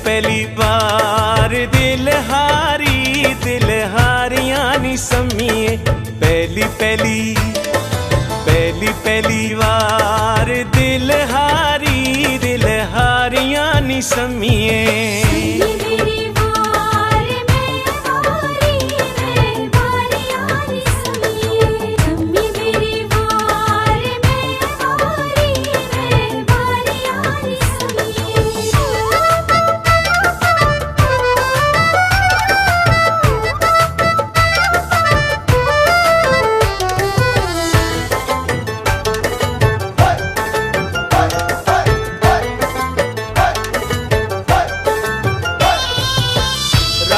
पहली बार दिल हारियां नी सम्मिए। पहली बार दिल हारियां नी सम्मिए।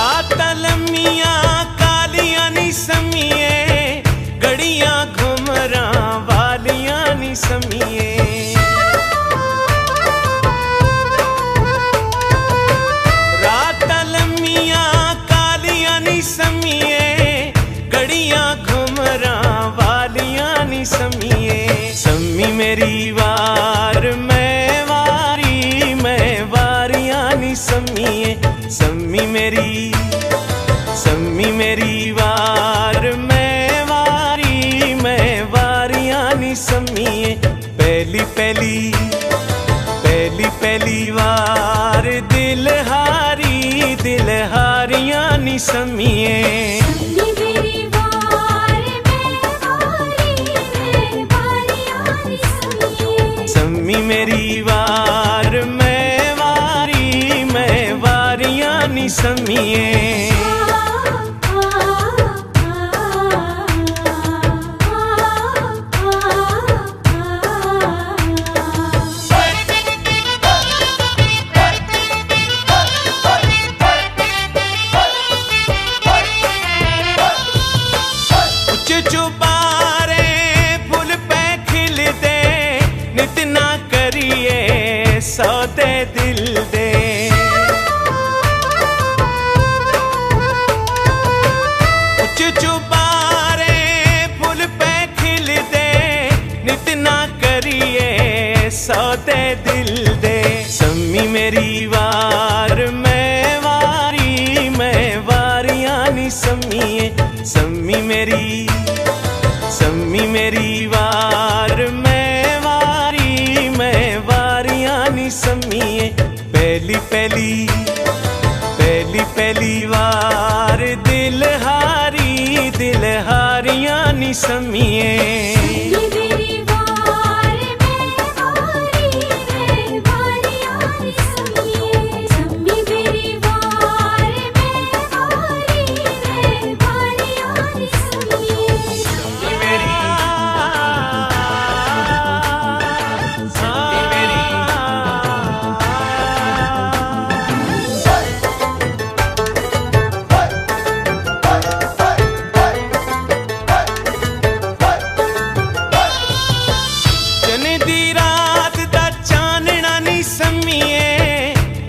रात लम्मियां कालियां नी सम्मिए, घड़ियां घुमरा वालियां नी सम्मिए। सम्मी मेरी वार मैं वारियां नी सम्मिए। सम्मी मेरी वार मैं वारियां नी सम्मिए। पहली बार दिल हारियां नी सम्मिए। सम्मी मेरी वार मैं वारियां नी सम्मिए। चुबारे फूल पे खिलदे, नित ना करिए सौदे दिल दे। चुबारे फूल पे खिलदे, नित ना करिए सौदे दिल दे। सम्मी मेरी वार मैं वारियां नी सम्मिए। सम्मी मेरी वार मैं वारियां नी सम्मिए। पहली बार दिल हारियां नी सम्मिए।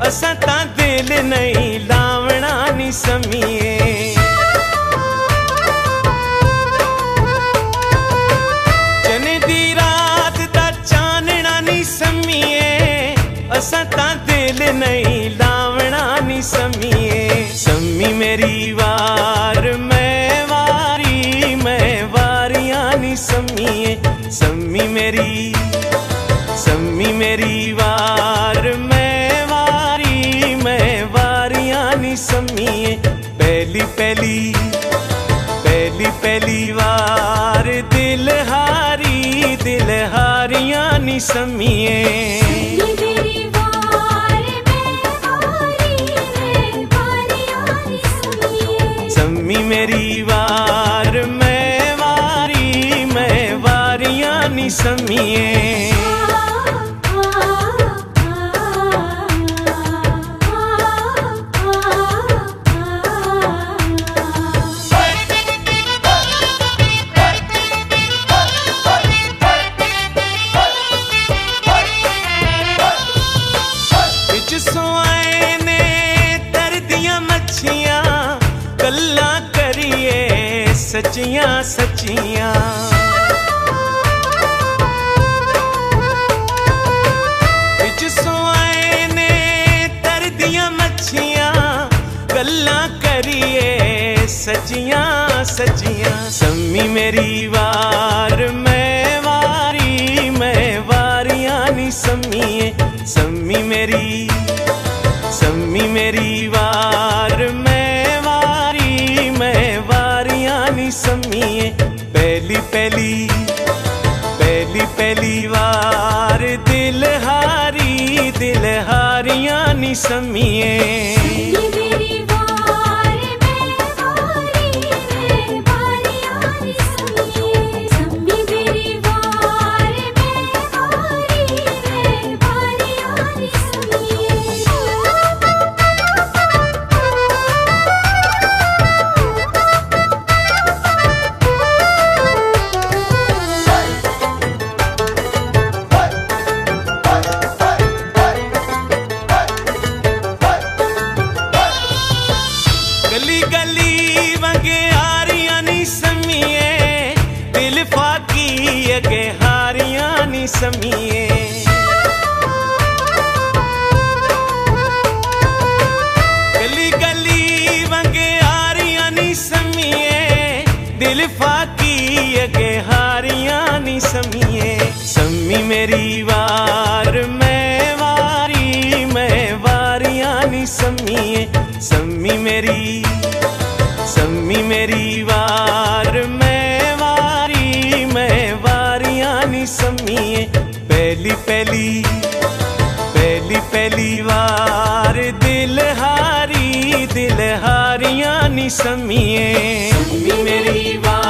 असां तां दिल नहीं लावना नी सम्मिए। जने दी रात दा चानना नी सम्मिए, असां तां दिल नहीं लावना नी सम्मिए। सम्मी मेरी वार मैं वारियां नी सम्मिए। सम्मी मेरी वार मैं वारियां नी सम्मिए। पहली बार दिल हारियां नी सम्मिए। सम्मी मेरी वार मैं वारियां नी सम्मिए। सच्चियां सच्चियां बिच सोए ने तरदियां अच्छियां गल्लां करिए सच्चियां सच्चियां। सम्मी मेरी वार मैं वारियां नी सम्मीए। सम्मी मेरी वार मैं वारियां नी सम्मीए। पहली वार दिल हारियां नी सम्मीए। गली गली वगे हारियां नी सम्मीए। दिल फाकी अगे हारियां नी सम्मीए। गली गली वगे हारियां नी सम्मीए। दिल फाकी अगे हारियां नी सम्मीए। सम्मी मेरी वार मैं वारियां नी सम्मीए। सम्मी मेरी वार मैं वारियां नी सम्मीए। पहली वार दिल हारियां नी सम्मीए। सम्मी मेरी वार